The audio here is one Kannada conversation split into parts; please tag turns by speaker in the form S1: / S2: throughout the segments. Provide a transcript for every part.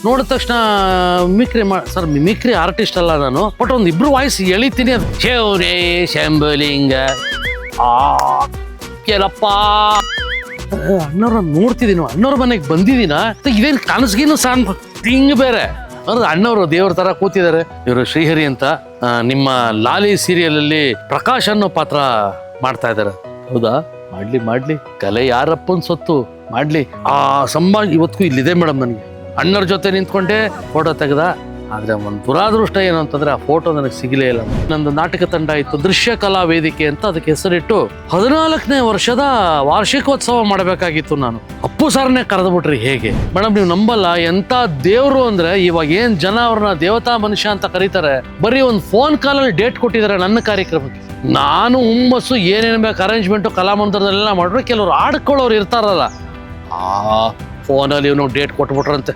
S1: ನೋಡಿದ ತಕ್ಷಣ ಸರ್ ಮಿಮಿಕ್ರಿ ಆರ್ಟಿಸ್ಟ್ ಅಲ್ಲ ನಾನು, ಬಟ್ ಒಂದು ಇಬ್ರು ವಾಯ್ಸ್ ಎಳಿತೀನಿ. ಶೇವ್ರೇ ಶಂಬಲಿಂಗ ಕೆಲಪ್ಪ ಅಣ್ಣವ್ರ ನೋಡ್ತಿದ್ದೀನ, ಅಣ್ಣವ್ರ ಮನೆಗೆ ಬಂದಿದ್ದೀನ, ಇದೇನು ಕನಸ್ಗಿನ ಸಾನ್ ಹಿಂಗ್ ಬೇರೆ ಅವ್ರದ್ದು. ಅಣ್ಣವರು ದೇವ್ರ ತರ ಕೂತಿದ್ದಾರೆ. ಇವರು ಶ್ರೀಹರಿ ಅಂತ ನಿಮ್ಮ ಲಾಲಿ ಸೀರಿಯಲ್ ಅಲ್ಲಿ ಪ್ರಕಾಶ್ ಅನ್ನೋ ಪಾತ್ರ ಮಾಡ್ತಾ ಇದ್ದಾರೆ. ಹೌದಾ? ಮಾಡ್ಲಿ ಕಲೆ ಯಾರಪ್ಪನ್ ಸೊತ್ತು, ಮಾಡ್ಲಿ. ಆ ಸಂಭಾಷಣೆ ಇವತ್ತಿಗೂ ಇಲ್ಲಿದೆ ಮೇಡಮ್. ನನಗೆ ಅಣ್ಣರ ಜೊತೆ ನಿಂತ್ಕೊಂಡೆ ಫೋಟೋ ತೆಗೆದ, ಆದ್ರೆ ಒಂದು ದುರಾದೃಷ್ಟ ಏನು ಅಂತಂದ್ರೆ ಆ ಫೋಟೋ ನನಗೆ ಸಿಗಲೇ ಇಲ್ಲ. ನಂದು ನಾಟಕ ತಂಡ ಇತ್ತು, ದೃಶ್ಯ ಕಲಾ ವೇದಿಕೆ ಅಂತ, ಅದಕ್ಕೆ ಹೆಸರಿಟ್ಟು 14ನೇ ವರ್ಷದ ವಾರ್ಷಿಕೋತ್ಸವ ಮಾಡಬೇಕಾಗಿತ್ತು. ನಾನು ಅಪ್ಪು ಸಾರನ್ನೇ ಕರೆದ್ಬಿಟ್ರಿ. ಹೇಗೆ ಮೇಡಮ್ ನೀವು ನಂಬಲ್ಲ, ಎಂತ ದೇವ್ರು ಅಂದ್ರೆ ಇವಾಗ ಏನ್ ಜನ ಅವ್ರನ್ನ ದೇವತಾ ಮನುಷ್ಯ ಅಂತ ಕರೀತಾರೆ, ಬರೀ ಒಂದು ಫೋನ್ ಕಾಲಲ್ಲಿ ಡೇಟ್ ಕೊಟ್ಟಿದ್ದಾರೆ ನನ್ನ ಕಾರ್ಯಕ್ರಮಕ್ಕೆ. ನಾನು ಹುಮ್ಮಸ್ಸು ಏನೇನು ಬೇಕು ಅರೇಂಜ್ಮೆಂಟು ಕಲಾಮಂದಿರದಲ್ಲೆಲ್ಲ ಮಾಡ್ರೆ, ಕೆಲವ್ರು ಆಡ್ಕೊಳ್ಳೋರು ಇರ್ತಾರಲ್ಲ, ಆ ಫೋನಲ್ಲಿ ಇವನು ಡೇಟ್ ಕೊಟ್ಬಿಟ್ರಂತೆ,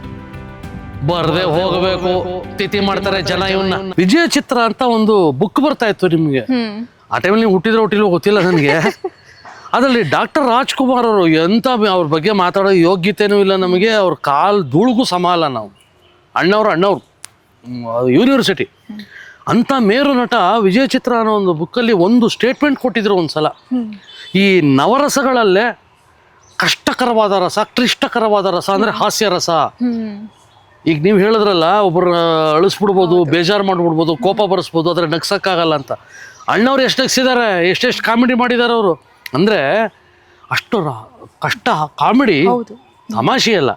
S1: ಬರ್ದೆ ಹೋಗಬೇಕು, ತಿಥಿ ಮಾಡ್ತಾರೆ ಜನ ಇವನ್ನ. ವಿಜಯ ಚಿತ್ರ ಅಂತ ಒಂದು ಬುಕ್ ಬರ್ತಾ ಇತ್ತು ನಿಮ್ಗೆ. ಆ ಟೈಮಲ್ಲಿ ನೀವು ಹುಟ್ಟಿಲ್ವೋ ಗೊತ್ತಿಲ್ಲ ನನಗೆ. ಅದರಲ್ಲಿ ಡಾಕ್ಟರ್ ರಾಜ್ಕುಮಾರ್ ಅವರು ಎಂತ ಅವ್ರ ಬಗ್ಗೆ ಮಾತಾಡೋ ಯೋಗ್ಯತೆನೂ ಇಲ್ಲ ನಮಗೆ, ಅವ್ರ ಕಾಲ್ ಧೂಳ್ಗೂ ಸಮ ಅಲ್ಲ ನಾವು. ಅಣ್ಣವ್ರು ಯೂನಿವರ್ಸಿಟಿ ಅಂತ ಮೇರು ನಟ ವಿಜಯ ಚಿತ್ರ ಅನ್ನೋ ಒಂದು ಬುಕ್ಕಲ್ಲಿ ಒಂದು ಸ್ಟೇಟ್ಮೆಂಟ್ ಕೊಟ್ಟಿದ್ರು ಒಂದ್ಸಲ. ಈ ನವರಸಗಳಲ್ಲೇ ಕಷ್ಟಕರವಾದ ರಸ, ಕ್ಲಿಷ್ಟಕರವಾದ ರಸ ಅಂದ್ರೆ ಹಾಸ್ಯ ರಸ. ಈಗ ನೀವು ಹೇಳಿದ್ರಲ್ಲ, ಒಬ್ಬರು ಅಳಿಸ್ಬಿಡ್ಬೋದು, ಬೇಜಾರು ಮಾಡ್ಬಿಡ್ಬೋದು, ಕೋಪ ಬರೆಸ್ಬೋದು, ಆದ್ರೆ ನಗ್ಸಕ್ಕಾಗಲ್ಲ ಅಂತ. ಅಣ್ಣವ್ರು ಎಷ್ಟು ನಗ್ಸಿದ್ದಾರೆ, ಎಷ್ಟೆಷ್ಟು ಕಾಮಿಡಿ ಮಾಡಿದ್ದಾರೆ ಅವರು. ಅಂದ್ರೆ ಅಷ್ಟು ಕಷ್ಟ ಕಾಮಿಡಿ, ತಮಾಷೆ ಅಲ್ಲ.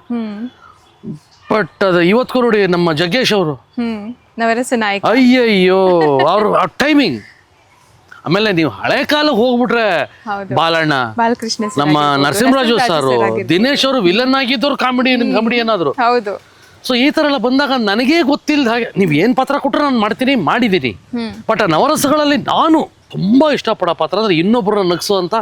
S1: ಬಟ್ ಅದು ಇವತ್ತಿಗೂ ನೋಡಿ ನಮ್ಮ ಜಗ್ಗೇಶ್ ಅವರು ಅಯ್ಯಯ್ಯೋ ಅವ್ರು ಟೈಮಿಂಗ್. ಆಮೇಲೆ ನೀವು ಹಳೆ ಕಾಲಕ್ಕೆ ಹೋಗ್ಬಿಟ್ರೆ ಬಾಲಣ್ಣ, ನಮ್ಮ ನರಸಿಂಹರಾಜು ಸಾರು, ದಿನೇಶ್ ಅವರು ವಿಲನ್ ಆಗಿದ್ದವ್ರು ಕಾಮಿಡಿ ಏನಾದ್ರು. ಸೊ ಈ ತರ ಎಲ್ಲ ಬಂದಾಗ ನನಗೇ ಗೊತ್ತಿಲ್ಲದ ಹಾಗೆ ನೀವು ಏನ್ ಪಾತ್ರ ಕೊಟ್ಟರೆ ನಾನು ಮಾಡಿದ್ದೀನಿ. ಬಟ್ ಆ ನವರಸಗಳಲ್ಲಿ ನಾನು ತುಂಬಾ ಇಷ್ಟಪಡೋ ಪಾತ್ರ ಅಂದ್ರೆ ಇನ್ನೊಬ್ಬರ ನಗಿಸುವಂತ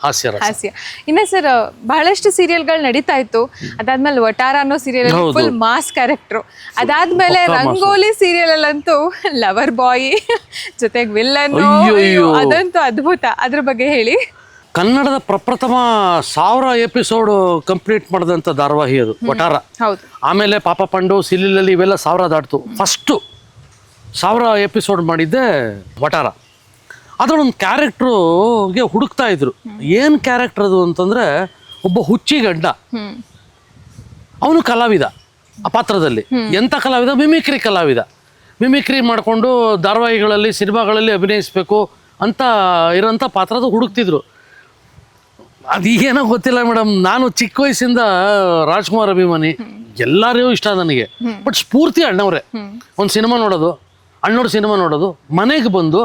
S1: ಹಾಸ್ಯ.
S2: ಇನ್ನ ಸರ್ ಬಹಳಷ್ಟು ಸೀರಿಯಲ್ಗಳು ನಡೀತಾ ಇತ್ತು. ಅದಾದ್ಮೇಲೆ ವಟಾರ ಅನ್ನೋ ಸೀರಿಯಲ್ ಫುಲ್ ಮಾಸ್ ಕ್ಯಾರೆಕ್ಟರ್. ಅದಾದ್ಮೇಲೆ ರಂಗೋಲಿ ಸೀರಿಯಲ್ ಅಲ್ಲಂತೂ ಲವರ್ ಬಾಯ್ ಜೊತೆಗೆ ವಿಲ್ಲನ್, ಅದಂತೂ ಅದ್ಭುತ. ಅದ್ರ ಬಗ್ಗೆ ಹೇಳಿ.
S1: ಕನ್ನಡದ ಪ್ರಪ್ರಥಮ 1000 ಎಪಿಸೋಡ್ ಕಂಪ್ಲೀಟ್ ಮಾಡಿದಂಥ ಧಾರಾವಾಹಿ ಅದು ವಟಾರ. ಆಮೇಲೆ ಪಾಪ ಪಂಡು, ಸಿಲಿಲಲ್ಲಿ ಇವೆಲ್ಲ 1000 ದಾಟ್ತು. ಫಸ್ಟು 1000 ಎಪಿಸೋಡ್ ಮಾಡಿದ್ದೆ ವಟಾರ. ಅದರೊಂದು ಕ್ಯಾರೆಕ್ಟ್ರುಗೆ ಹುಡುಕ್ತಾ ಇದ್ರು. ಏನು ಕ್ಯಾರೆಕ್ಟರ್ ಅದು ಅಂತಂದ್ರೆ, ಒಬ್ಬ ಹುಚ್ಚಿ ಗಂಡ, ಅವನು ಕಲಾವಿದ ಆ ಪಾತ್ರದಲ್ಲಿ. ಎಂಥ ಕಲಾವಿದ? ಮಿಮಿಕ್ರಿ ಕಲಾವಿದ. ಮಿಮಿಕ್ರಿ ಮಾಡಿಕೊಂಡು ಧಾರಾವಾಹಿಗಳಲ್ಲಿ ಸಿನಿಮಾಗಳಲ್ಲಿ ಅಭಿನಯಿಸ್ಬೇಕು ಅಂತ ಇರೋಂಥ ಪಾತ್ರದ ಹುಡುಕ್ತಿದ್ರು. ಅದು ಏನೋ ಗೊತ್ತಿಲ್ಲ ಮೇಡಮ್, ನಾನು ಚಿಕ್ಕ ವಯಸ್ಸಿಂದ ರಾಜ್ಕುಮಾರ್ ಅಭಿಮಾನಿ, ಎಲ್ಲರಿಗೂ ಇಷ್ಟ ನನಗೆ. ಬಟ್ ಸ್ಫೂರ್ತಿ ಅಣ್ಣವ್ರೆ. ಒಂದು ಸಿನಿಮಾ ನೋಡೋದು, ಅಣ್ಣವ್ರ ಸಿನಿಮಾ ನೋಡೋದು, ಮನೆಗೆ ಬಂದು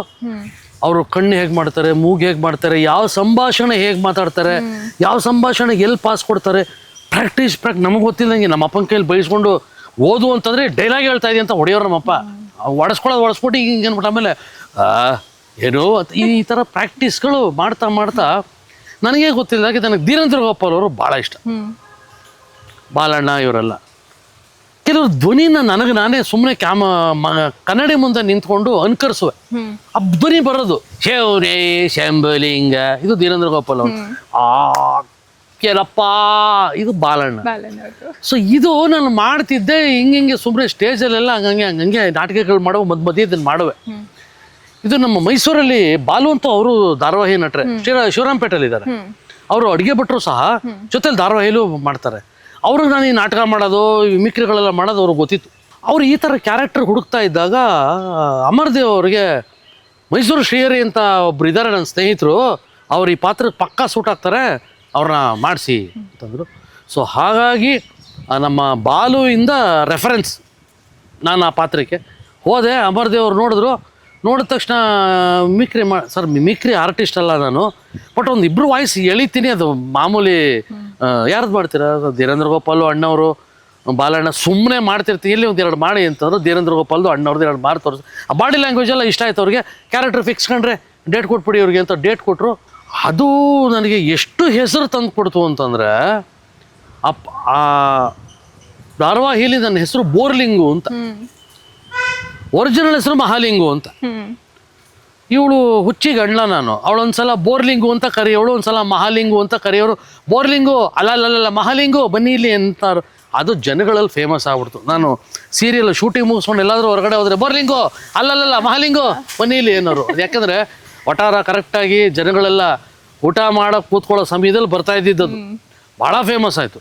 S1: ಅವರು ಕಣ್ಣು ಹೇಗೆ ಮಾಡ್ತಾರೆ, ಮೂಗು ಹೇಗೆ ಮಾಡ್ತಾರೆ, ಯಾವ ಸಂಭಾಷಣೆ ಹೇಗೆ ಮಾತಾಡ್ತಾರೆ, ಯಾವ ಸಂಭಾಷಣೆಗೆ ಎಲ್ಲಿ ಪಾಸ್ ಕೊಡ್ತಾರೆ, ಪ್ರಾಕ್ಟೀಸ್ ನಮಗೆ ಗೊತ್ತಿಲ್ಲಂಗೆ. ನಮ್ಮ ಅಪ್ಪನ ಕೈಯಲ್ಲಿ ಬಯಸ್ಕೊಂಡು ಓದು ಅಂತಂದರೆ ಡೈಲಾಗ್ ಹೇಳ್ತಾ ಇದೆಯಾ ಅಂತ ಹೊಡೆಯೋರು ನಮ್ಮಪ್ಪ. ಹೊಡೆಸ್ಬಿಟ್ಟು ಹಿಂಗೆ ಅನ್ಬಿಟ್ಟು ಆಮೇಲೆ ಏನೋ ಈ ಥರ ಪ್ರಾಕ್ಟೀಸ್ಗಳು ಮಾಡ್ತಾ ನನಗೆ ಗೊತ್ತಿಲ್ಲದಾಗೆ ನನಗೆ ಧೀರೇಂದ್ರ ಗೋಪಾಲ್ ಅವರು ಭಾಳ ಇಷ್ಟ. ಬಾಲಣ್ಣ ಇವರೆಲ್ಲ ಕೆಲವರು ಧ್ವನಿನ ನನಗೆ ನಾನೇ ಸುಮ್ಮನೆ ಕನ್ನಡಿ ಮುಂದೆ ನಿಂತ್ಕೊಂಡು ಅನುಕರಿಸುವೆ. ಆ ಧ್ವನಿ ಬರೋದು ಶೇವ್ರೇ ಶಂಬಲಿಂಗ, ಇದು ಧೀರೇಂದ್ರ ಗೋಪಾಲ್ ಅವರು. ಕೆಲಪ್ಪ, ಇದು ಬಾಲಣ್ಣ. ಸೊ ಇದು ನಾನು ಮಾಡ್ತಿದ್ದೆ ಹಿಂಗೆ ಸುಮ್ಮನೆ ಸ್ಟೇಜಲ್ಲೆಲ್ಲ ಹಂಗಂಗೆ ನಾಟಕಗಳು ಮಾಡುವ ಮಧ್ಯೆ ಇದನ್ನು ಮಾಡುವೆ. ಇದು ನಮ್ಮ ಮೈಸೂರಲ್ಲಿ ಬಾಲು ಅಂತ ಅವರು ಧಾರಾವಾಹಿ ನಟರೆ, ಶಿವರಾಂಪೇಟೆಯಲ್ಲಿ ಇದ್ದಾರೆ. ಅವರು ಅಡುಗೆ ಭಟ್ರು ಸಹ ಜೊತೆಲಿ ಧಾರಾವಾಹಿಲೂ ಮಾಡ್ತಾರೆ. ಅವ್ರಿಗೆ ನಾನು ಈ ನಾಟಕ ಮಾಡೋದು, ಮಿಮಿಕ್ರಿಗಳೆಲ್ಲ ಮಾಡೋದು ಅವ್ರಿಗೆ ಗೊತ್ತಿತ್ತು. ಅವ್ರು ಈ ಥರ ಕ್ಯಾರೆಕ್ಟರ್ ಹುಡುಕ್ತಾ ಇದ್ದಾಗ ಅಮರ್ದೇವ್ ಅವ್ರಿಗೆ ಮೈಸೂರು ಶ್ರೀಹರಿ ಅಂತ ಒಬ್ರು ಇದ್ದಾರೆ ನನ್ನ ಸ್ನೇಹಿತರು, ಅವ್ರು ಈ ಪಾತ್ರಕ್ಕೆ ಪಕ್ಕಾ ಸೂಟ್ ಆಗ್ತಾರೆ, ಅವ್ರನ್ನ ಮಾಡಿಸಿ ಅಂತಂದರು. ಸೊ ಹಾಗಾಗಿ ನಮ್ಮ ಬಾಲುವಿಂದ ರೆಫರೆನ್ಸ್ ನಾನು ಆ ಪಾತ್ರಕ್ಕೆ ಹೋದೆ. ಅಮರ್ದೇವ್ ಅವ್ರು ನೋಡಿದ ತಕ್ಷಣ ಸರ್ ಮಿಮಿಕ್ರಿ ಆರ್ಟಿಸ್ಟ್ ಅಲ್ಲ ನಾನು, ಬಟ್ ಒಂದು ಇಬ್ರು ವಾಯ್ಸ್ ಎಳಿತೀನಿ, ಅದು ಮಾಮೂಲಿ ಯಾರ್ದು ಮಾಡ್ತೀರಾ? ಧೀರೇಂದ್ರ ಗೋಪಾಲು, ಅಣ್ಣವರು, ಬಾಲಣ್ಣ ಸುಮ್ಮನೆ ಮಾಡ್ತಿರ್ತೀನಿ, ಇಲ್ಲಿ ಒಂದು 2 ಮಾಡಿ ಅಂತಂದ್ರು. ಧೀರೇಂದ್ರ ಗೋಪಾಲ್ದು, ಅಣ್ಣವ್ರದ್ದು 2 ಮಾರು ತೋರಿಸಿ. ಆ ಬಾಡಿ ಲ್ಯಾಂಗ್ವೇಜ್ ಎಲ್ಲ ಇಷ್ಟ ಆಯ್ತು ಅವ್ರಿಗೆ. ಕ್ಯಾರೆಕ್ಟರ್ ಫಿಕ್ಸ್ ಕಂಡ್ರೆ ಡೇಟ್ ಕೊಟ್ಬಿಡಿ ಅವ್ರಿಗೆ ಅಂತ ಡೇಟ್ ಕೊಟ್ಟರು. ಅದು ನನಗೆ ಎಷ್ಟು ಹೆಸರು ತಂದು ಕೊಡ್ತು ಅಂತಂದರೆ, ಆ ಧಾರಾವಾಹಿಲಿ ನನ್ನ ಹೆಸರು ಬೋರ್ಲಿಂಗು ಅಂತ, ಒರಿಜಿನಲ್ ಹೆಸರು ಮಹಾಲಿಂಗು ಅಂತ. ಇವಳು ಹುಚ್ಚಿ ಗಂಡ್ಲ ನಾನು, ಅವಳೊಂದ್ಸಲ ಬೋರ್ಲಿಂಗು ಅಂತ ಕರೆಯೋಳು, ಒಂದ್ಸಲ ಮಹಾಲಿಂಗು ಅಂತ ಕರೆಯೋರು. ಬೋರ್ಲಿಂಗು ಅಲ್ಲ ಮಹಾಲಿಂಗು ಬನ್ನಿ ಇಲ್ಲಿ ಅಂತಾರು. ಅದು ಜನಗಳಲ್ಲಿ ಫೇಮಸ್ ಆಗ್ಬಿಡ್ತು. ನಾನು ಸೀರಿಯಲ್ ಶೂಟಿಂಗ್ ಮುಗಿಸ್ಕೊಂಡು ಎಲ್ಲಾದರೂ ಹೊರಗಡೆ ಹೋದರೆ ಬರ್ಲಿಂಗೋ ಅಲ್ಲಲ್ಲ ಮಹಾಲಿಂಗೋ ಬನ್ನಿಲಿ ಅನ್ನೋರು. ಅದು ಯಾಕಂದರೆ ವಟಾರ ಕರೆಕ್ಟಾಗಿ ಜನಗಳೆಲ್ಲ ಊಟ ಮಾಡೋಕ್ಕೆ ಕೂತ್ಕೊಳ್ಳೋ ಸಮಯದಲ್ಲಿ ಬರ್ತಾ ಇದ್ದಿದ್ದು ಭಾಳ ಫೇಮಸ್ ಆಯಿತು.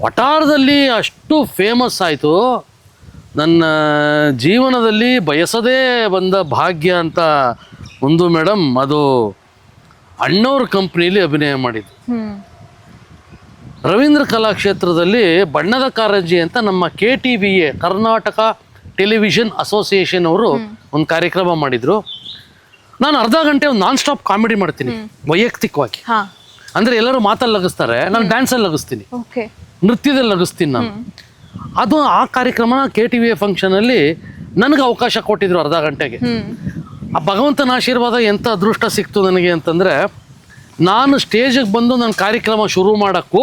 S1: ವಟಾರದಲ್ಲಿ ಅಷ್ಟು ಫೇಮಸ್ ಆಯಿತು, ನನ್ನ ಜೀವನದಲ್ಲಿ ಬಯಸದೇ ಬಂದ ಭಾಗ್ಯ ಅಂತ ಒಂದು ಮೇಡಮ್, ಅದು ಅಣ್ಣವ್ರ ಕಂಪ್ನಿಲಿ ಅಭಿನಯ ಮಾಡಿದ್ದು. ರವೀಂದ್ರ ಕಲಾಕ್ಷೇತ್ರದಲ್ಲಿ ಬಣ್ಣದ ಕಾರಂಜಿ ಅಂತ ನಮ್ಮ KTVA ಕರ್ನಾಟಕ ಟೆಲಿವಿಷನ್ ಅಸೋಸಿಯೇಷನ್ ಅವರು ಒಂದು ಕಾರ್ಯಕ್ರಮ ಮಾಡಿದ್ರು. ನಾನು ಅರ್ಧ ಗಂಟೆ ಒಂದು ನಾನ್ ಸ್ಟಾಪ್ ಕಾಮಿಡಿ ಮಾಡ್ತೀನಿ ವೈಯಕ್ತಿಕವಾಗಿ. ಅಂದರೆ ಎಲ್ಲರೂ ಮಾತಲ್ಲಿ ಲಗಿಸ್ತಾರೆ, ನಾನು ಡ್ಯಾನ್ಸಲ್ಲಿ ಲಗಿಸ್ತೀನಿ, ನೃತ್ಯದಲ್ಲಿ ಲಗಿಸ್ತೀನಿ ನಾನು. ಅದು ಆ ಕಾರ್ಯಕ್ರಮ KTVA ಫಂಕ್ಷನಲ್ಲಿ ನನಗೆ ಅವಕಾಶ ಕೊಟ್ಟಿದ್ರು ಅರ್ಧ ಗಂಟೆಗೆ. ಆ ಭಗವಂತನ ಆಶೀರ್ವಾದ ಎಂಥ ಅದೃಷ್ಟ ಸಿಕ್ತು ನನಗೆ ಅಂತಂದರೆ, ನಾನು ಸ್ಟೇಜಿಗೆ ಬಂದು ನನ್ನ ಕಾರ್ಯಕ್ರಮ ಶುರು ಮಾಡೋಕ್ಕೂ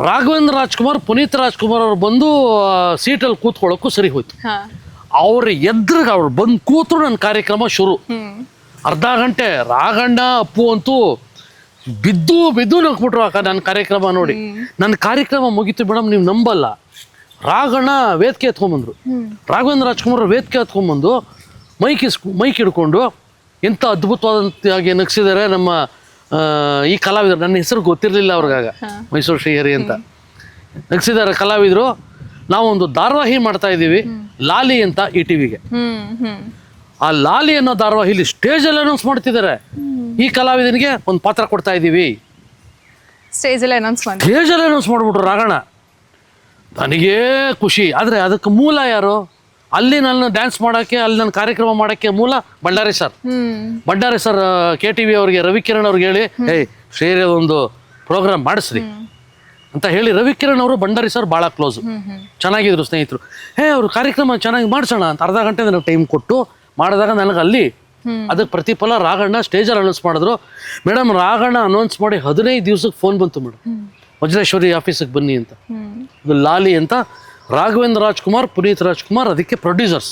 S1: ರಾಘವೇಂದ್ರ ರಾಜ್ಕುಮಾರ್, ಪುನೀತ್ ರಾಜ್ಕುಮಾರ್ ಅವ್ರು ಬಂದು ಸೀಟಲ್ಲಿ ಕೂತ್ಕೊಳ್ಳೋಕ್ಕೂ ಸರಿ ಹೋಯ್ತು. ಅವ್ರ ಎದ್ರಿಗೆ ಅವ್ರು ಬಂದು ಕೂತರು ನನ್ನ ಕಾರ್ಯಕ್ರಮ ಶುರು. ಅರ್ಧ ಗಂಟೆ ರಾಘಣ್ಣ ಅಪ್ಪು ಅಂತೂ ಬಿದ್ದು ನಕ್ಬಿಟ್ರು ನನ್ನ ಕಾರ್ಯಕ್ರಮ ನೋಡಿ. ನನ್ನ ಕಾರ್ಯಕ್ರಮ ಮುಗೀತು ಮೇಡಮ್, ನೀವು ನಂಬಲ್ಲ. ರಾಘಣ್ಣ ವೇದಿಕೆ ಎತ್ಕೊಂಡ್ಬಂದ್ರು, ರಾಘವೇಂದ್ರ ರಾಜ್ಕುಮಾರ್ ವೇದಿಕೆ ಎತ್ಕೊಂಡ್ಬಂದು ಮೈಕ್ ಹಿಡ್ಕೊಂಡು ಎಂಥ ಅದ್ಭುತವಾದಂತಾಗಿ ನಗಿಸಿದ್ದಾರೆ ನಮ್ಮ ಈ ಕಲಾವಿದರು. ನನ್ನ ಹೆಸರು ಗೊತ್ತಿರಲಿಲ್ಲ ಅವ್ರಿಗಾಗ, ಮೈಸೂರು ಶ್ರೀಹರಿ ಅಂತ ನಗಿಸಿದ್ದಾರೆ ಕಲಾವಿದರು. ನಾವೊಂದು ಧಾರಾವಾಹಿ ಮಾಡ್ತಾ ಇದ್ದೀವಿ, ಲಾಲಿ ಅಂತ ETVಗೆ. ಆ ಲಾಲಿ ಅನ್ನೋ ಧಾರಾವಾಹಿಲಿ ಸ್ಟೇಜಲ್ಲಿ ಅನೌನ್ಸ್ ಮಾಡ್ತಿದ್ದಾರೆ, ಈ ಕಲಾವಿದನಿಗೆ ಒಂದು ಪಾತ್ರ ಕೊಡ್ತಾ ಇದ್ದೀವಿ.
S2: ಸ್ಟೇಜಲ್ಲಿ
S1: ಅನೌನ್ಸ್ ಮಾಡ್ಬಿಟ್ರು ರಾಘಣ್ಣ. ನನಗೇ ಖುಷಿ. ಆದರೆ ಅದಕ್ಕೆ ಮೂಲ ಯಾರು? ಅಲ್ಲಿ ನನ್ನ ಡ್ಯಾನ್ಸ್ ಮಾಡೋಕ್ಕೆ, ಅಲ್ಲಿ ನನ್ನ ಕಾರ್ಯಕ್ರಮ ಮಾಡೋಕ್ಕೆ ಮೂಲ ಭಂಡಾರಿ ಸರ್ KTV ಅವ್ರಿಗೆ, ರವಿಕಿರಣ್ ಅವ್ರಿಗೆ ಹೇಳಿ, ಶ್ರೇಯ ಒಂದು ಪ್ರೋಗ್ರಾಮ್ ಮಾಡಿಸ್ರಿ ಅಂತ ಹೇಳಿ, ರವಿಕಿರಣ್ ಅವರು ಭಂಡಾರಿ ಸರ್ ಭಾಳ ಕ್ಲೋಸು, ಚೆನ್ನಾಗಿದ್ರು ಸ್ನೇಹಿತರು. ಅವರು ಕಾರ್ಯಕ್ರಮ ಚೆನ್ನಾಗಿ ಮಾಡಿಸೋಣ ಅಂತ ಅರ್ಧ ಗಂಟೆ ನನಗೆ ಟೈಮ್ ಕೊಟ್ಟು ಮಾಡಿದಾಗ ನನಗೆ ಅಲ್ಲಿ ಅದಕ್ಕೆ ಪ್ರತಿಫಲ ರಾಘಣ್ಣ ಸ್ಟೇಜಲ್ಲಿ ಅನೌನ್ಸ್ ಮಾಡಿದ್ರು. ಮೇಡಮ್, ರಾಘಣ್ಣ ಅನೌನ್ಸ್ ಮಾಡಿ 15 ದಿವಸಕ್ಕೆ ಫೋನ್ ಬಂತು ಮೇಡಮ್, ವಜ್ರೇಶ್ವರಿ ಆಫೀಸಿಗೆ ಬನ್ನಿ ಅಂತ. ಇದು ಲಾಲಿ ಅಂತ ರಾಘವೇಂದ್ರ ರಾಜ್ಕುಮಾರ್, ಪುನೀತ್ ರಾಜ್ಕುಮಾರ್ ಅದಕ್ಕೆ ಪ್ರೊಡ್ಯೂಸರ್ಸ್.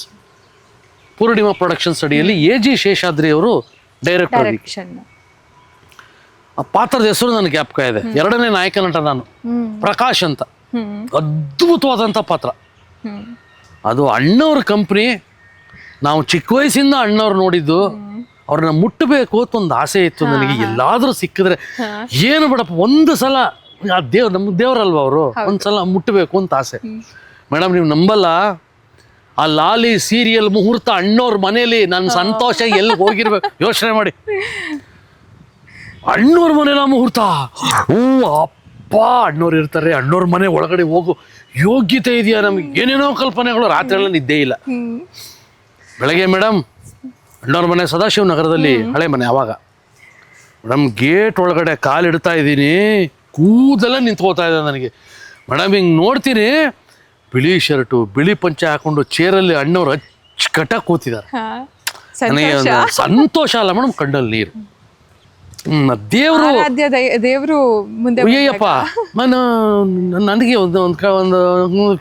S1: ಪೂರ್ಣಿಮಾ ಪ್ರೊಡಕ್ಷನ್ಸ್ ಅಡಿಯಲ್ಲಿ AG ಶೇಷಾದ್ರಿ ಅವರು ಡೈರೆಕ್ಟರ್. ಆ ಪಾತ್ರದ ಹೆಸರು ನನಗೆ ಜ್ಞಾಪಕ ಇದೆ. 2ನೇ ನಾಯಕ ನಟ ನಾನು, ಪ್ರಕಾಶ್ ಅಂತ. ಅದ್ಭುತವಾದಂಥ ಪಾತ್ರ. ಅದು ಅಣ್ಣವ್ರ ಕಂಪ್ನಿ. ನಾವು ಚಿಕ್ಕ ವಯಸ್ಸಿಂದ ಅಣ್ಣವ್ರು ನೋಡಿದ್ದು, ಅವ್ರನ್ನ ಮುಟ್ಟಬೇಕು ಅಂತ ಒಂದು ಆಸೆ ಇತ್ತು ನನಗೆ. ಎಲ್ಲಾದರೂ ಸಿಕ್ಕಿದ್ರೆ ಏನು ಬಿಡಪ್ಪ, ಒಂದು ಸಲ ಆ ನಮ್ಮ ದೇವರಲ್ವ ಅವರು, ಒಂದ್ಸಲ ಮುಟ್ಟಬೇಕು ಅಂತ ಆಸೆ. ಮೇಡಮ್, ನೀವು ನಂಬಲ್ಲ, ಆ ಲಾಲಿ ಸೀರಿಯಲ್ ಮುಹೂರ್ತ ಅಣ್ಣವ್ರ ಮನೇಲಿ ನನ್ನ ಸಂತೋಷ ಎಲ್ಲಿ ಹೋಗಿರ್ಬೇಕು ಯೋಚನೆ ಮಾಡಿ. ಅಣ್ಣವ್ರ ಮನೆಲ್ಲ ಮುಹೂರ್ತ, ಅಪ್ಪ ಅಣ್ಣವ್ರು ಇರ್ತಾರೆ, ಅಣ್ಣವ್ರ ಮನೆ ಒಳಗಡೆ ಹೋಗು ಯೋಗ್ಯತೆ ಇದೆಯಾ ನಮಗೆ? ಏನೇನೋ ಕಲ್ಪನೆಗಳು. ರಾತ್ರಿ ಎಲ್ಲ ನಿದ್ದೆ ಇಲ್ಲ. ಬೆಳಗ್ಗೆ ಮೇಡಮ್, ಅಣ್ಣವ್ರ ಮನೆ ಸದಾಶಿವ ನಗರದಲ್ಲಿ ಹಳೆ ಮನೆ. ಆವಾಗ ಮೇಡಮ್ ಗೇಟ್ ಒಳಗಡೆ ಕಾಲಿಡ್ತಾ ಇದ್ದೀನಿ, ಕೂದೆಲ್ಲ ನಿಂತ್ಕೋತಾ ಇದೆ ನನಗೆ. ಮೇಡಮ್ ಹಿಂಗೆ ನೋಡ್ತೀನಿ, ಬಿಳಿ ಶರ್ಟು ಬಿಳಿ ಪಂಚೆ ಹಾಕೊಂಡು ಚೇರಲ್ಲಿ ಅಣ್ಣವ್ರು ಅಚ್ಚುಕಟ್ಟಾಗಿ ಕೂತಿದ್ದಾರೆ. ನನಗೆ ಒಂದು ಸಂತೋಷ ಅಲ್ಲ ಮೇಡಮ್, ಕಣ್ಣಲ್ಲಿ ನೀರು.
S2: ದೇವರು ಮುಂದೆ
S1: ಅಯ್ಯಪ್ಪ, ನನಗೆ ಒಂದು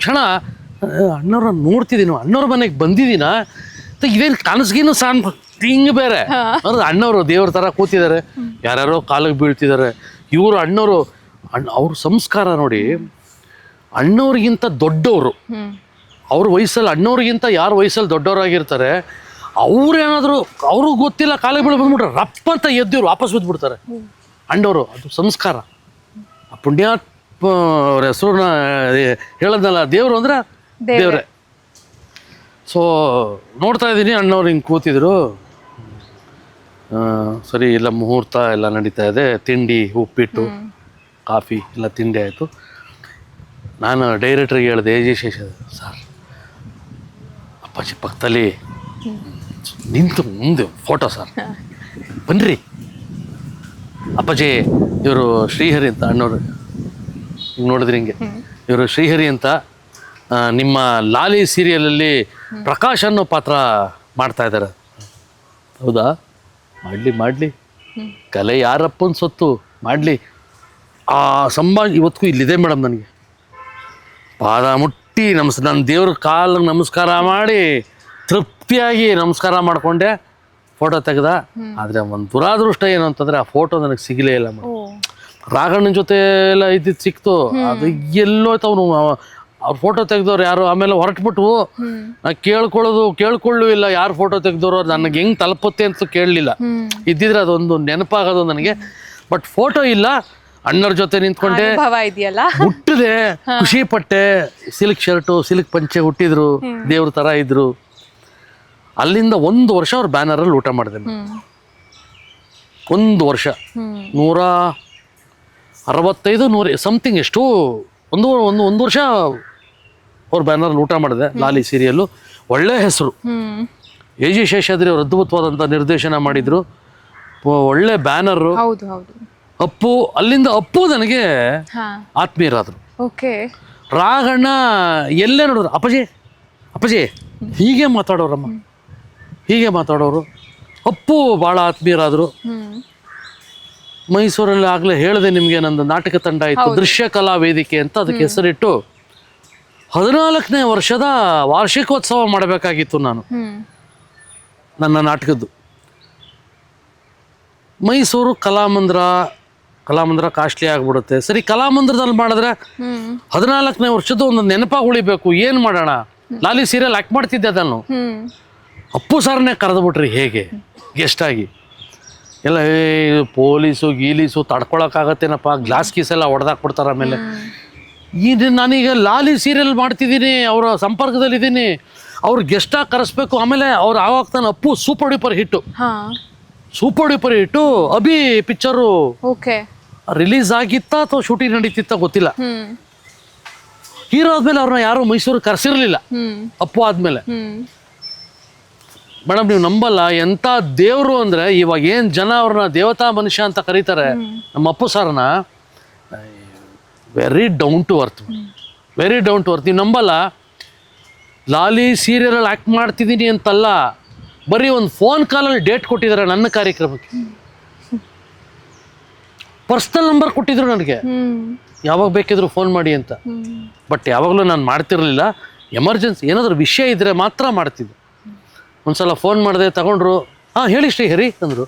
S1: ಕ್ಷಣ ಅಣ್ಣವ್ರ ನೋಡ್ತಿದ್ದೀನಿ, ಅಣ್ಣವ್ರ ಮನೆಗೆ ಬಂದಿದ್ದೀನ, ಇದೇನು ಕನಸಿಗೇನು ಹಿಂಗೆ ಬೇರೆ. ಅಂದ್ರೆ ಅಣ್ಣವರು ದೇವ್ರ ಥರ ಕೂತಿದ್ದಾರೆ, ಯಾರ್ಯಾರೋ ಕಾಲಿಗೆ ಬೀಳ್ತಿದ್ದಾರೆ. ಇವರು ಅಣ್ಣವರು, ಅವ್ರ ಸಂಸ್ಕಾರ ನೋಡಿ, ಅಣ್ಣವ್ರಿಗಿಂತ ದೊಡ್ಡವರು, ಅವ್ರ ವಯಸ್ಸಲ್ಲಿ ಅಣ್ಣವ್ರಿಗಿಂತ ಯಾರು ವಯಸ್ಸಲ್ಲಿ ದೊಡ್ಡವರಾಗಿರ್ತಾರೆ, ಅವ್ರೇನಾದರೂ ಅವ್ರಿಗೆ ಗೊತ್ತಿಲ್ಲ ಕಾಲಿಗೆ ಬೀಳಿ ಬಂದ್ಬಿಟ್ರೆ ರಪ್ಪ ಅಂತ ಎದ್ದಿವ್ರು ವಾಪಸ್ ಬಿದ್ದುಬಿಡ್ತಾರೆ ಅಣ್ಣವರು. ಅದು ಸಂಸ್ಕಾರ. ಆ ಪುಣ್ಯಾತ್ಮ ಅವ್ರ ಹೆಸರನ್ನ ಹೇಳೋದಲ್ಲ, ದೇವರು ಅಂದರೆ ದೇವರೇ. ಸೊ ನೋಡ್ತಾ ಇದ್ದೀನಿ, ಅಣ್ಣವ್ರು ಹಿಂಗೆ ಕೂತಿದ್ರು. ಸರಿ, ಇಲ್ಲ ಮುಹೂರ್ತ ಎಲ್ಲ ನಡೀತಾ ಇದೆ, ತಿಂಡಿ ಉಪ್ಪಿಟ್ಟು ಕಾಫಿ ಎಲ್ಲ ತಿಂಡಿ ಆಯಿತು. ನಾನು ಡೈರೆಕ್ಟ್ರಿಗೆ ಹೇಳಿದೆ, AG ಶೇಷಾದ್ರಿ ಸರ್, ಅಪ್ಪಾಜಿ ಪಕ್ಕದಲ್ಲಿ ನಿಂತು ಮುಂದೆ ಫೋಟೋ ಸರ್, ಬನ್ನಿರಿ ಅಪ್ಪಾಜಿ. ಇವರು ಶ್ರೀಹರಿ ಅಂತ ಅಣ್ಣವರು, ಹಿಂಗೆ ನೋಡಿದ್ರಿ ಹಿಂಗೆ, ಇವರು ಶ್ರೀಹರಿ ಅಂತ ನಿಮ್ಮ ಲಾಲಿ ಸೀರಿಯಲಲ್ಲಿ ಪ್ರಕಾಶ್ ಅನ್ನೋ ಪಾತ್ರ ಮಾಡ್ತಾ ಇದ್ದಾರೆ. ಹೌದಾ? ಮಾಡಲಿ, ಕಲೆ ಯಾರಪ್ಪನ ಸೊತ್ತು, ಮಾಡಲಿ. ಆ ಸಂಭಾಷಣೆ ಇವತ್ತಿಗೂ ಇಲ್ಲಿದೆ ಮೇಡಮ್. ನನಗೆ ಪಾದ ಮುಟ್ಟಿ ನನ್ನ ದೇವ್ರ ಕಾಲಿಗೆ ನಮಸ್ಕಾರ ಮಾಡಿ ತೃಪ್ತಿಯಾಗಿ ನಮಸ್ಕಾರ ಮಾಡಿಕೊಂಡೆ, ಫೋಟೋ ತೆಗೆದ. ಆದರೆ ಒಂದು ದುರಾದೃಷ್ಟ ಏನು ಅಂತಂದರೆ, ಆ ಫೋಟೋ ನನಗೆ ಸಿಗಲೇ ಇಲ್ಲ ಮೇಡಮ್. ರಾಘಣ್ಣನ ಜೊತೆ ಎಲ್ಲ ಇದ್ದಿದ್ದು ಸಿಕ್ತು, ಅದು ಎಲ್ಲೋಯ್ತು. ಅವನು ಅವ್ರ ಫೋಟೋ ತೆಗ್ದವ್ರು ಯಾರು, ಆಮೇಲೆ ಹೊರಟ್ಬಿಟ್ಟು ನಾ ಕೇಳ್ಕೊಳ್ಳೂ ಇಲ್ಲ ಯಾರು ಫೋಟೋ ತೆಗ್ದವ್ರು, ನನಗೆ ಹೆಂಗ್ ತಲುಪುತ್ತೆ ಅಂತ ಕೇಳಲಿಲ್ಲ. ಇದ್ದಿದ್ರೆ ಅದೊಂದು ನೆನಪಾಗೋದು ನನಗೆ. ಬಟ್ ಫೋಟೋ ಇಲ್ಲ. ಅಣ್ಣರ ಜೊತೆ ನಿಂತ್ಕೊಂಡೆ, ಹುಟ್ಟಿದೆ, ಖುಷಿ ಪಟ್ಟೆ. ಸಿಲ್ಕ್ ಶರ್ಟು, ಸಿಲ್ಕ್ ಪಂಚೆ ಹುಟ್ಟಿದ್ರು, ದೇವ್ರ ತರ ಇದ್ರು. ಅಲ್ಲಿಂದ 1 ವರ್ಷ ಅವ್ರ ಬ್ಯಾನರಲ್ಲಿ ಊಟ ಮಾಡಿದೆ. 1 ವರ್ಷ 165 100 ಸಮಥಿಂಗ್ ಎಷ್ಟು ಒಂದು ವರ್ಷ ಅವ್ರ ಬ್ಯಾನರಲ್ಲಿ ಊಟ ಮಾಡಿದೆ. ಲಾಲಿ ಸೀರಿಯಲ್ಲು ಒಳ್ಳೆ ಹೆಸರು. AG ಶೇಷಾದ್ರಿ ಅವರು ಅದ್ಭುತವಾದಂಥ ನಿರ್ದೇಶನ ಮಾಡಿದ್ರು. ಒಳ್ಳೆ ಬ್ಯಾನರು. ಅಪ್ಪು, ಅಲ್ಲಿಂದ ಅಪ್ಪು ನನಗೆ ಆತ್ಮೀಯರಾದ್ರು. ರಾಘಣ್ಣ ಎಲ್ಲೇ ನೋಡಿದ್ರು ಅಪ್ಪಾಜಿ ಹೀಗೆ ಮಾತಾಡೋರಮ್ಮ, ಹೀಗೆ ಮಾತಾಡೋರು. ಅಪ್ಪು ಭಾಳ ಆತ್ಮೀಯರಾದರು. ಮೈಸೂರಲ್ಲಿ ಆಗಲೇ ಹೇಳಿದೆ ನಿಮಗೆ, ನಂದು ನಾಟಕ ತಂಡ ಇತ್ತು, ದೃಶ್ಯ ಕಲಾ ವೇದಿಕೆ ಅಂತ. ಅದಕ್ಕೆ ಹೆಸರಿಟ್ಟು 14ನೇ ವರ್ಷದ ವಾರ್ಷಿಕೋತ್ಸವ ಮಾಡಬೇಕಾಗಿತ್ತು ನಾನು, ನನ್ನ ನಾಟಕದ್ದು. ಮೈಸೂರು ಕಲಾಮಂದಿರ ಕಾಸ್ಟ್ಲಿ ಆಗ್ಬಿಡುತ್ತೆ. ಸರಿ, ಕಲಾಮಂದಿರದಲ್ಲಿ ಮಾಡಿದ್ರೆ 14ನೇ ವರ್ಷದ ಒಂದು ನೆನಪಾಗಿ ಉಳಿಬೇಕು. ಏನು ಮಾಡೋಣ, ಲಾಲಿ ಸೀರಿಯಲ್ ಆಕ್ಟ್ ಮಾಡ್ತಿದ್ದೆ ಅದನ್ನು. ಅಪ್ಪು ಸರ್ನೇ ಕರೆದ್ಬಿಟ್ರಿ ಹೇಗೆ ಗೆಸ್ಟ್ ಆಗಿ. ಎಲ್ಲ ಪೊಲೀಸು ಗೀಲೀಸು ತಡ್ಕೊಳಕ್ಕಾಗತ್ತೇನಪ್ಪ, ಗ್ಲಾಸ್ ಕೀಸ್ ಎಲ್ಲ ಹೊಡೆದಾಕ್ಬಿಡ್ತಾರೆ. ಆಮೇಲೆ ನಾನೀಗ ಲಾಲಿ ಸೀರಿಯಲ್ ಮಾಡ್ತಿದ್ದೀನಿ, ಅವರ ಸಂಪರ್ಕದಲ್ಲಿದ್ದೀನಿ, ಅವ್ರು ಗೆಸ್ಟಾಗಿ ಕರೆಸ್ಬೇಕು. ಆಮೇಲೆ ಅವ್ರು ಆವಾಗ ತಾನು ಅಪ್ಪು ಸೂಪರ್ ಡೂಪರ್ ಹಿಟ್ಟು ಅಭಿ ಪಿಕ್ಚರು ರಿಲೀಸ್ ಆಗಿತ್ತಾ ಅಥವಾ ಶೂಟಿಂಗ್ ನಡೀತಿತ್ತ ಗೊತ್ತಿಲ್ಲ. ಹೀರೋ ಆದ್ಮೇಲೆ ಅವ್ರನ್ನ ಯಾರು ಮೈಸೂರಿಗೆ ಕರೆಸಿರ್ಲಿಲ್ಲ. ಅಪ್ಪು ಆದ್ಮೇಲೆ ಮೇಡಮ್ ನೀವು ನಂಬಲ್ಲ, ಎಂತ ದೇವ್ರು ಅಂದ್ರೆ ಇವಾಗ ಏನ್ ಜನ ಅವ್ರನ್ನ ದೇವತಾ ಮನುಷ್ಯ ಅಂತ ಕರೀತಾರೆ, ನಮ್ಮ ಅಪ್ಪು ಸರ್ನ ವೆರಿ ಡೌನ್ ಟು ಅರ್ತ್. ನೀವು ನಂಬಲ್ಲ, ಲಾಲಿ ಸೀರಿಯಲ್ ಆಕ್ಟ್ ಮಾಡ್ತಿದ್ದೀನಿ ಅಂತಲ್ಲ, ಬರೀ ಒಂದು ಫೋನ್ ಕಾಲಲ್ಲಿ ಡೇಟ್ ಕೊಟ್ಟಿದ್ದಾರೆ ನನ್ನ ಕಾರ್ಯಕ್ರಮಕ್ಕೆ. ಪರ್ಸ್ನಲ್ ನಂಬರ್ ಕೊಟ್ಟಿದ್ರು ನನಗೆ, ಯಾವಾಗ ಬೇಕಿದ್ರು ಫೋನ್ ಮಾಡಿ ಅಂತ. ಬಟ್ ಯಾವಾಗಲೂ ನಾನು ಮಾಡ್ತಿರ್ಲಿಲ್ಲ. ಎಮರ್ಜೆನ್ಸಿ ಏನಾದರೂ ವಿಷಯ ಇದ್ರೆ ಮಾತ್ರ ಮಾಡ್ತಿದ್ದೆ. ಒಂದ್ಸಲ ಫೋನ್ ಮಾಡಿದೆ, ತಗೊಂಡ್ರು. ಹೇಳಿ ಶ್ರೀಹರಿ ಅಂದರು.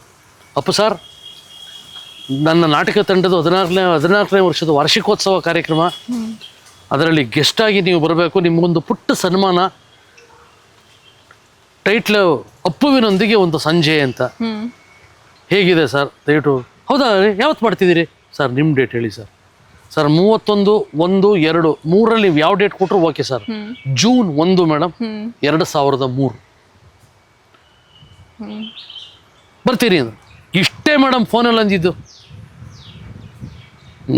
S1: ಅಪ್ಪು ಸರ್, ನನ್ನ ನಾಟಕ ತಂಡದ 14ನೇ ವರ್ಷದ ವಾರ್ಷಿಕೋತ್ಸವ ಕಾರ್ಯಕ್ರಮ, ಅದರಲ್ಲಿ ಗೆಸ್ಟಾಗಿ ನೀವು ಬರಬೇಕು, ನಿಮಗೊಂದು ಪುಟ್ಟ ಸನ್ಮಾನ, ಟೈಟ್ಲು ಅಪ್ಪುವಿನೊಂದಿಗೆ ಒಂದು ಸಂಜೆ ಅಂತ. ಹೇಗಿದೆ ಸರ್ ದಯವಿಟ್ಟು? ಹೌದಾ, ಯಾವತ್ತು ಮಾಡ್ತಿದ್ದೀರಿ ಸರ್? ನಿಮ್ಮ ಡೇಟ್ ಹೇಳಿ ಸರ್. 31, 1, 2 3ರಲ್ಲಿ ನೀವು ಯಾವ ಡೇಟ್ ಕೊಟ್ಟರು ಓಕೆ ಸರ್. ಜೂನ್ 1 ಮೇಡಮ್, 2003 ಬರ್ತೀರಿ ಅಂದ್ರೆ. ಇಷ್ಟೇ ಮೇಡಮ್ ಫೋನಲ್ಲಿ ಅಂದಿದ್ದು.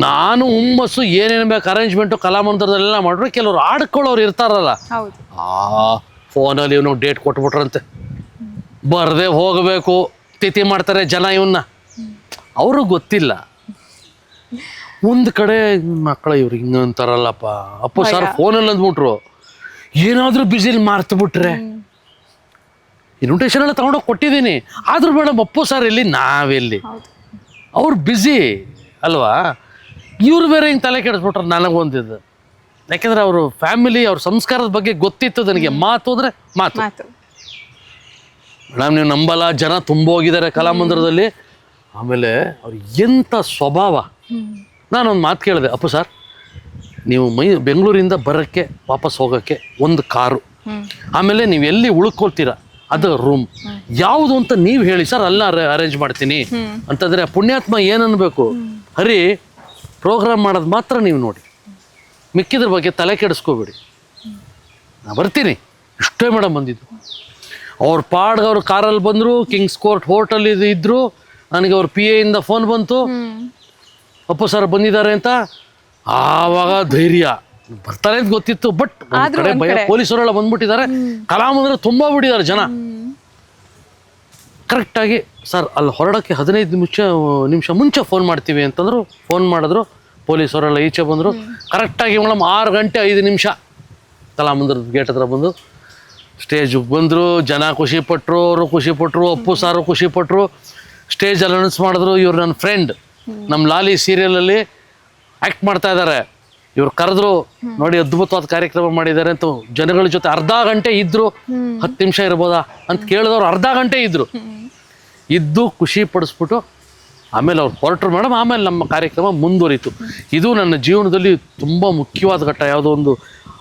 S1: ನಾನು ಹುಮ್ಮಸ್ಸು ಏನೇನು ಬೇಕು ಅರೇಂಜ್ಮೆಂಟು ಕಲಾಮಂದಿರದಲ್ಲೆಲ್ಲ ಮಾಡ್ರೆ, ಕೆಲವರು ಆಡ್ಕೊಳ್ಳೋರು ಇರ್ತಾರಲ್ಲ, ಫೋನಲ್ಲಿ ಇವನು ಡೇಟ್ ಕೊಟ್ಬಿಟ್ರಂತೆ, ಬರದೆ ಹೋಗಬೇಕು, ತಿಥಿ ಮಾಡ್ತಾರೆ ಜನ ಇವನ್ನ. ಅವ್ರಿಗೆ ಗೊತ್ತಿಲ್ಲ. ಒಂದು ಕಡೆ ಮಕ್ಕಳ ಇವ್ರು ಹಿಂಗಂತಾರಲ್ಲಪ್ಪ, ಅಪ್ಪು ಸರ್ ಫೋನಲ್ಲಿ ಅಂದ್ಬಿಟ್ರು, ಏನಾದರೂ ಬ್ಯುಸಿಲಿ ಮಾರ್ತುಬಿಟ್ರೆ. ಇನ್ವಿಟೇಷನ್ ಎಲ್ಲ ತಗೊಂಡೋಗಿ ಕೊಟ್ಟಿದ್ದೀನಿ, ಆದ್ರೂ ಮೇಡಮ್ ಅಪ್ಪು ಸರ್ ಎಲ್ಲಿ, ನಾವೆಲ್ಲಿ, ಅವ್ರು ಬ್ಯುಸಿ ಅಲ್ವಾ. ಇವ್ರು ಬೇರೆ ಹಿಂಗೆ ತಲೆ ಕೆಡಿಸ್ಬಿಟ್ರೆ ನನಗೊಂದಿದ್ದು. ಯಾಕೆಂದ್ರೆ ಅವರು ಫ್ಯಾಮಿಲಿ, ಅವ್ರ ಸಂಸ್ಕಾರದ ಬಗ್ಗೆ ಗೊತ್ತಿತ್ತು ನನಗೆ. ಮಾತು ಅಂದರೆ ಮಾತು ಮೇಡಮ್, ನೀವು ನಂಬಲ್ಲ, ಜನ ತುಂಬ ಹೋಗಿದ್ದಾರೆ ಕಲಾಮಂದಿರದಲ್ಲಿ. ಆಮೇಲೆ ಅವ್ರು ಎಂಥ ಸ್ವಭಾವ. ನಾನೊಂದು ಮಾತು ಕೇಳಿದೆ, ಅಪ್ಪು ಸರ್ ನೀವು ಬೆಂಗಳೂರಿಂದ ಬರೋಕ್ಕೆ ವಾಪಸ್ ಹೋಗೋಕ್ಕೆ ಒಂದು ಕಾರು, ಆಮೇಲೆ ನೀವು ಎಲ್ಲಿ ಉಳ್ಕೊಳ್ತೀರಾ ಅದು ರೂಮ್ ಯಾವುದು ಅಂತ ನೀವು ಹೇಳಿ ಸರ್, ಅಲ್ಲ ಅರೇಂಜ್ ಮಾಡ್ತೀನಿ ಅಂತಂದರೆ ಪುಣ್ಯಾತ್ಮ ಏನನ್ಬೇಕು, ಹರಿ ಪ್ರೋಗ್ರಾಮ್ ಮಾಡೋದು ಮಾತ್ರ ನೀವು ನೋಡಿ, ಮಿಕ್ಕಿದ್ರ ಬಗ್ಗೆ ತಲೆ ಕೆಡಿಸ್ಕೋಬೇಡಿ, ನಾ ಬರ್ತೀನಿ. ಇಷ್ಟೇ ಮೇಡಮ್ ಬಂದಿದ್ದು. ಅವ್ರ ಪಾಡ್ಗೆ ಅವ್ರು ಕಾರಲ್ಲಿ ಬಂದರು, ಕಿಂಗ್ಸ್ ಕೋರ್ಟ್ ಹೋಟೆಲ್ ಇದ್ರು. ನನಗೆ ಅವ್ರ PA ಇಂದ ಫೋನ್ ಬಂತು, ಅಪ್ಪು ಸರ್ ಬಂದಿದ್ದಾರೆ ಅಂತ. ಆವಾಗ ಧೈರ್ಯ, ಬರ್ತಾರೆ ಅಂತ ಗೊತ್ತಿತ್ತು. ಬಟ್ ಕಡೆ ಭಯ, ಪೊಲೀಸರೆಲ್ಲ ಬಂದ್ಬಿಟ್ಟಿದ್ದಾರೆ, ಕಲಾಮಂದಿರ ತುಂಬ ಬಿಟ್ಟಿದ್ದಾರೆ ಜನ. ಕರೆಕ್ಟಾಗಿ ಸರ್ ಅಲ್ಲಿ ಹೊರಡೋಕ್ಕೆ 15 ನಿಮಿಷ ಮುಂಚೆ ಫೋನ್ ಮಾಡ್ತೀವಿ ಅಂತಂದ್ರು. ಫೋನ್ ಮಾಡಿದ್ರು, ಪೊಲೀಸವರೆಲ್ಲ ಈಚೆ ಬಂದರು. ಕರೆಕ್ಟಾಗಿ ಮೇಡಮ್ 6 ಗಂಟೆ 5 ನಿಮಿಷ ಕಲಾಮಂದಿರದ ಗೇಟ್ ಹತ್ರ ಬಂದು ಸ್ಟೇಜಿಗೆ ಬಂದರು. ಜನ ಖುಷಿಪಟ್ಟರು, ಅವರು ಖುಷಿಪಟ್ಟರು, ಅಪ್ಪು ಸಾರು ಖುಷಿಪಟ್ಟರು. ಸ್ಟೇಜಲ್ಲಿ ಅನೌನ್ಸ್ ಮಾಡಿದ್ರು, ಇವ್ರು ನನ್ನ ಫ್ರೆಂಡ್, ನಮ್ಮ ಲಾಲಿ ಸೀರಿಯಲಲ್ಲಿ ಆ್ಯಕ್ಟ್ ಮಾಡ್ತಾ ಇದ್ದಾರೆ, ಇವ್ರು ಕರೆದ್ರು ನೋಡಿ ಅದ್ಭುತವಾದ ಕಾರ್ಯಕ್ರಮ ಮಾಡಿದ್ದಾರೆ ಅಂತ. ಜನಗಳ ಜೊತೆ ಅರ್ಧ ಗಂಟೆ ಇದ್ರು. 10 ನಿಮಿಷ ಇರ್ಬೋದಾ ಅಂತ ಕೇಳಿದವ್ರು ಅರ್ಧ ಗಂಟೆ ಇದ್ರು. ಇದ್ದು ಖುಷಿ ಪಡಿಸ್ಬಿಟ್ಟು ಆಮೇಲೆ ಅವ್ರು ಹೊರಟರು ಮೇಡಮ್. ಆಮೇಲೆ ನಮ್ಮ ಕಾರ್ಯಕ್ರಮ ಮುಂದುವರಿತು. ಇದು ನನ್ನ ಜೀವನದಲ್ಲಿ ತುಂಬ ಮುಖ್ಯವಾದ ಘಟ್ಟ. ಯಾವುದೋ ಒಂದು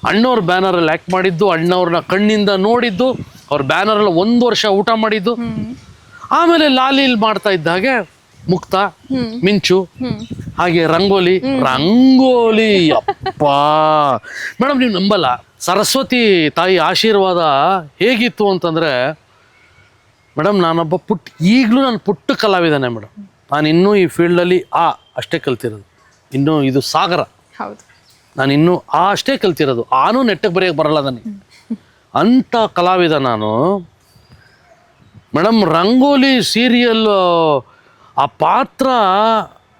S1: ಅಣ್ಣವ್ರ ಬ್ಯಾನರಲ್ಲಿ ಆ್ಯಕ್ಟ್ ಮಾಡಿದ್ದು, ಅಣ್ಣವ್ರನ್ನ ಕಣ್ಣಿಂದ ನೋಡಿದ್ದು, ಅವ್ರ ಬ್ಯಾನರಲ್ಲಿ 1 ವರ್ಷ ಊಟ ಮಾಡಿದ್ದು. ಆಮೇಲೆ ಲಾಲಿಲ್ ಮಾಡ್ತಾ ಇದ್ದ ಹಾಗೆ ಮುಕ್ತ, ಮಿಂಚು, ಹಾಗೆ ರಂಗೋಲಿ. ಅಪ್ಪ ಮೇಡಮ್, ನೀವು ನಂಬಲ್ಲ, ಸರಸ್ವತಿ ತಾಯಿ ಆಶೀರ್ವಾದ ಹೇಗಿತ್ತು ಅಂತಂದರೆ ಮೇಡಮ್, ನಾನೊಬ್ಬ ಈಗಲೂ ನಾನು ಪುಟ್ಟ ಕಲಾವಿದಾನೆ ಮೇಡಮ್. ನಾನು ಇನ್ನೂ ಈ ಫೀಲ್ಡಲ್ಲಿ ಅಷ್ಟೇ ಕಲ್ತಿರೋದು. ಇನ್ನೂ ಇದು ಸಾಗರ.
S2: ಹೌದು,
S1: ನಾನು ಇನ್ನೂ ಅಷ್ಟೇ ಕಲ್ತಿರೋದು. ಆನೂ ನೆಟ್ಟಗೆ ಬರೆಯೋಕ್ಕೆ ಬರಲ್ಲ ನನಗೆ. ಅಂಥ ಕಲಾವಿದ ನಾನು ಮೇಡಮ್. ರಂಗೋಲಿ ಸೀರಿಯಲ್ ಆ ಪಾತ್ರ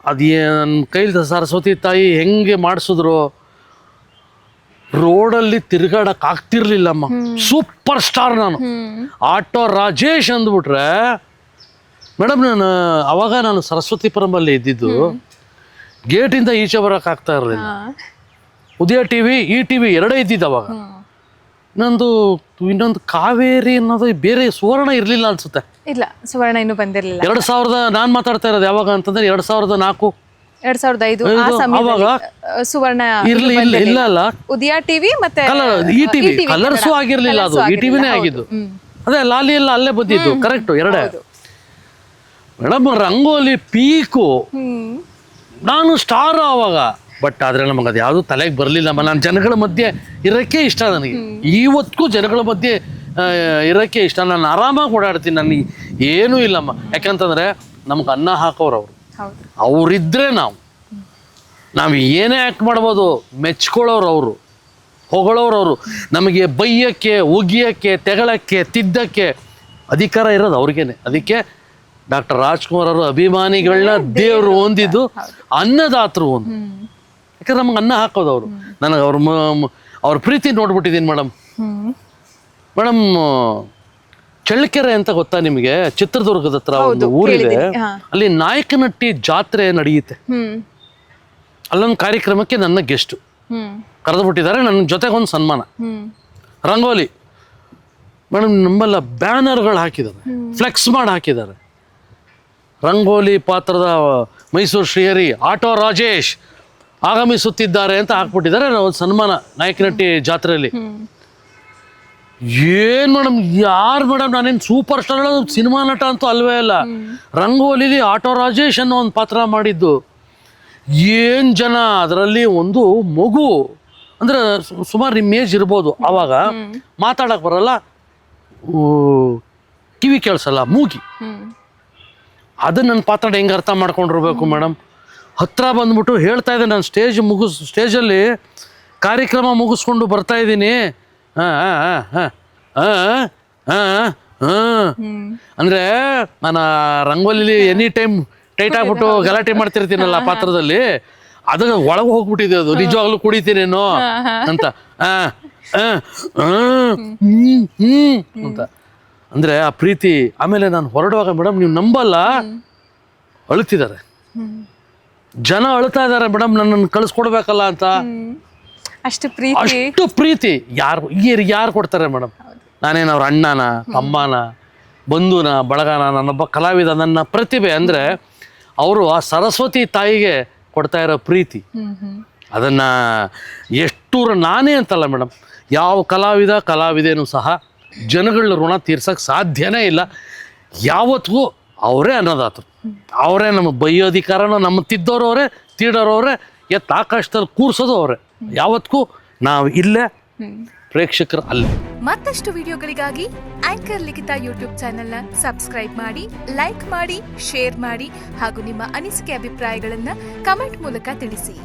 S1: ಅದು ನನ್ನ ಕೈಲಿ ಸರಸ್ವತಿ ತಾಯಿ ಹೆಂಗೆ ಮಾಡಿಸಿದ್ರು. ರೋಡಲ್ಲಿ ತಿರ್ಗಾಡಕ್ಕೆ ಆಗ್ತಿರ್ಲಿಲ್ಲಮ್ಮ. ಸೂಪರ್ ಸ್ಟಾರ್ ನಾನು. ಆಟೋ ರಾಜೇಶ್ ಅಂದ್ಬಿಟ್ರೆ ಮೇಡಮ್, ನಾನು ಸರಸ್ವತಿಪುರಮಲ್ಲಿ ಇದ್ದಿದ್ದು. ಗೇಟಿಂದ ಈಚೆ ಬರೋಕೆ ಆಗ್ತಾ ಇರಲಿಲ್ಲ. ಉದಯ ಟಿವಿ, ಈ ಟಿವಿ ಎರಡೇ ಇದ್ದಿದ್ದು ಅವಾಗ. ಇನ್ನೊಂದು ಕಾವೇರಿ ಅನ್ನೋದು ಬೇರೆ, ಸುವರ್ಣ ಇರಲಿಲ್ಲ ಅನ್ಸುತ್ತೆ.
S2: ಇಲ್ಲ, ಸುವರ್ಣ ಇನ್ನೂ ಬಂದಿರಲಿಲ್ಲ.
S1: 2000 ನಾನು ಮಾತಾಡ್ತಾ ಇರೋದು ಯಾವಾಗ ಅಂತಂದ್ರೆ 2004,
S2: 2005
S1: ಅವಾಗ
S2: ಸುವರ್ಣ
S1: ಇಲ್ಲ ಅಲ್ಲ,
S2: ಉದಯ ಟಿವಿ ಮತ್ತೆ
S1: ಈ ಟಿವಿ ಕಲರ್ಸು ಆಗಿರ್ಲಿಲ್ಲ. ಅದು ಈ ಟಿವಿನೇ ಆಗಿದ್ದು. ಅದೇ ಲಾಲಿ ಎಲ್ಲ ಅಲ್ಲೇ ಬಂದಿದ್ದು. ಕರೆಕ್ಟ್, ಎರಡೇ ಮೇಡಮ್. ರಂಗೋಲಿ ಪೀಕು, ನಾನು ಸ್ಟಾರ್ ಆವಾಗ. ಬಟ್ ಆದರೆ ನಮಗೆ ಅದು ಯಾವುದು ತಲೆಗೆ ಬರಲಿಲ್ಲ. ನಾನು ಜನಗಳ ಮಧ್ಯೆ ಇರೋಕ್ಕೆ ಇಷ್ಟ. ನನಗೆ ಇವತ್ತಿಗೂ ಜನಗಳ ಮಧ್ಯೆ ಇರೋಕ್ಕೆ ಇಷ್ಟ. ನಾನು ಆರಾಮಾಗಿ ಓಡಾಡ್ತೀನಿ. ನನಗೆ ಏನೂ ಇಲ್ಲಮ್ಮ. ಯಾಕಂತಂದರೆ ನಮ್ಗೆ ಅನ್ನ ಹಾಕೋರು ಅವರು. ಅವರಿದ್ದರೆ ನಾವು ಏನೇ ಆ್ಯಕ್ಟ್ ಮಾಡ್ಬೋದು. ಮೆಚ್ಕೊಳ್ಳೋರು ಅವರು, ಹೊಗಳೋರು ಅವರು. ನಮಗೆ ಬೈಯೋಕ್ಕೆ, ಉಗಿಯೋಕ್ಕೆ, ತೆಗಳಕ್ಕೆ, ತಿದ್ದಕ್ಕೆ ಅಧಿಕಾರ ಇರೋದು ಅವ್ರಿಗೇನೆ. ಅದಕ್ಕೆ ಡಾಕ್ಟರ್ ರಾಜ್ಕುಮಾರ್ ಅವರು ಅಭಿಮಾನಿಗಳನ್ನ ದೇವರು ಹೊಂದಿದ್ದು, ಅನ್ನದಾತರು ಒಂದು. ಯಾಕಂದ್ರೆ ನಮ್ಗೆ ಅನ್ನ ಹಾಕೋದು ಅವರು. ನನಗೆ ಅವ್ರ ಪ್ರೀತಿ ನೋಡ್ಬಿಟ್ಟಿದ್ದೀನಿ ಮೇಡಮ್. ಮೇಡಮ್, ಚಳ್ಳಕೆರೆ ಅಂತ ಗೊತ್ತಾ ನಿಮಗೆ? ಚಿತ್ರದುರ್ಗದ ಹತ್ರ ಒಂದು ಊರಿದೆ. ಅಲ್ಲಿ ನಾಯಕನಹಟ್ಟಿ ಜಾತ್ರೆ ನಡೆಯುತ್ತೆ. ಅಲ್ಲೊಂದು ಕಾರ್ಯಕ್ರಮಕ್ಕೆ ನನ್ನ ಗೆಸ್ಟು ಕರೆದುಬಿಟ್ಟಿದ್ದಾರೆ. ನನ್ನ ಜೊತೆಗೊಂದು ಸನ್ಮಾನ. ರಂಗೋಲಿ ಮೇಡಮ್, ನಮ್ಮೆಲ್ಲ ಬ್ಯಾನರ್ಗಳು ಹಾಕಿದ್ದಾರೆ, ಫ್ಲೆಕ್ಸ್ ಮಾಡಿ ಹಾಕಿದ್ದಾರೆ. ರಂಗೋಲಿ ಪಾತ್ರದ ಮೈಸೂರು ಶ್ರೀಹರಿ, ಆಟೋ ರಾಜೇಶ್ ಆಗಮಿಸುತ್ತಿದ್ದಾರೆ ಅಂತ ಹಾಕ್ಬಿಟ್ಟಿದ್ದಾರೆ. ಒಂದು ಸನ್ಮಾನ ನಾಯಕನಹಟ್ಟಿ ಜಾತ್ರೆಯಲ್ಲಿ. ಏನು ಮೇಡಮ್, ಯಾರು ಮೇಡಮ್, ನಾನೇನು ಸೂಪರ್ ಸ್ಟಾರ್ ಸಿನಿಮಾ ನಟ ಅಂತೂ ಅಲ್ವೇ ಅಲ್ಲ. ರಂಗೋಲಿಲಿ ಆಟೋ ರಾಜೇಶ್ ಅನ್ನೋ ಒಂದು ಪಾತ್ರ ಮಾಡಿದ್ದು. ಏನು ಜನ, ಅದರಲ್ಲಿ ಒಂದು ಮಗು ಅಂದರೆ ಸುಮಾರು ನಿಮ್ಮ ಏಜ್ ಇರ್ಬೋದು. ಆವಾಗ ಮಾತಾಡಕ್ಕೆ ಬರಲ್ಲ, ಕಿವಿ ಕೇಳಿಸಲ್ಲ, ಮೂಗಿ. ಅದನ್ನು ನನ್ನ ಪಾತ್ರ ಹೆಂಗೆ ಅರ್ಥ ಮಾಡ್ಕೊಂಡಿರ್ಬೇಕು ಮೇಡಮ್. ಹತ್ರ ಬಂದ್ಬಿಟ್ಟು ಹೇಳ್ತಾ ಇದ್ದೆ. ನಾನು ಸ್ಟೇಜಲ್ಲಿ ಕಾರ್ಯಕ್ರಮ ಮುಗಿಸ್ಕೊಂಡು ಬರ್ತಾ ಇದ್ದೀನಿ. ಅಂದರೆ ನಾನು ರಂಗೋಲಿಲಿ ಎನಿ ಟೈಮ್ ಟೈಟ್ ಆಗ್ಬಿಟ್ಟು ಗಲಾಟೆ ಮಾಡ್ತಿರ್ತೀನಲ್ಲ ಪಾತ್ರದಲ್ಲಿ. ಅದನ್ನ ಒಳಗೆ ಹೋಗ್ಬಿಟ್ಟಿದೆ. ಅದು ನಿಜವಾಗ್ಲೂ ಕುಡಿತೀನೇನೋ ಅಂತ ಅಂತ ಅಂದರೆ ಆ ಪ್ರೀತಿ. ಆಮೇಲೆ ನಾನು ಹೊರಡುವಾಗ ಮೇಡಮ್, ನೀವು ನಂಬಲ್ಲ, ಅಳುತ್ತಿದ್ದಾರೆ ಜನ. ಅಳ್ತಾ ಇದ್ದಾರೆ ಮೇಡಮ್, ನನ್ನನ್ನು ಕಳಿಸ್ಕೊಡ್ಬೇಕಲ್ಲ ಅಂತ.
S2: ಅಷ್ಟು
S1: ಪ್ರೀತಿ ಯಾರು ಕೊಡ್ತಾರೆ ಮೇಡಮ್? ನಾನೇನು ಅವ್ರ ಅಣ್ಣನ, ತಮ್ಮನ, ಬಂಧುನ, ಬಳಗನ, ನನ್ನೊಬ್ಬ ಕಲಾವಿದ, ನನ್ನ ಪ್ರತಿಭೆ. ಅಂದರೆ ಅವರು ಆ ಸರಸ್ವತಿ ತಾಯಿಗೆ ಕೊಡ್ತಾ ಇರೋ ಪ್ರೀತಿ, ಅದನ್ನು ಎಷ್ಟು ನಾನೇ ಅಂತಲ್ಲ ಮೇಡಮ್, ಯಾವ ಕಲಾವಿದೇನೂ ಸಹ ಜನಗಳ ಋಣ ತೀರ್ಸೋಕ್ಕೆ ಸಾಧ್ಯನೇ ಇಲ್ಲ. ಯಾವತ್ತಿಗೂ ಅವರೇ ಅನ್ನೋದಾತರು. ಅವರೇ ನಮಗೆ ಬೈಯೋಧಿಕಾರನೂ ನಮ್ಮ ತಿದ್ದೋರವರೇ, ತೀಡೋರವರೇ, ಆಕಾಶದಲ್ಲಿ ಕೂರ್ಸೋದು ಅವರೇ. ಯಾವತ್ತಿಗೂ ನಾವು ಇಲ್ಲೇ, ಪ್ರೇಕ್ಷಕರು ಅಲ್ಲೇ.
S3: ಮತ್ತಷ್ಟು ವಿಡಿಯೋಗಳಿಗಾಗಿ ಆಂಕರ್ ಲಿಖಿತ ಯೂಟ್ಯೂಬ್ ಚಾನೆಲ್ನ ಸಬ್ಸ್ಕ್ರೈಬ್ ಮಾಡಿ, ಲೈಕ್ ಮಾಡಿ, ಶೇರ್ ಮಾಡಿ ಹಾಗೂ ನಿಮ್ಮ ಅನಿಸಿಕೆ ಅಭಿಪ್ರಾಯಗಳನ್ನು ಕಮೆಂಟ್ ಮೂಲಕ ತಿಳಿಸಿ.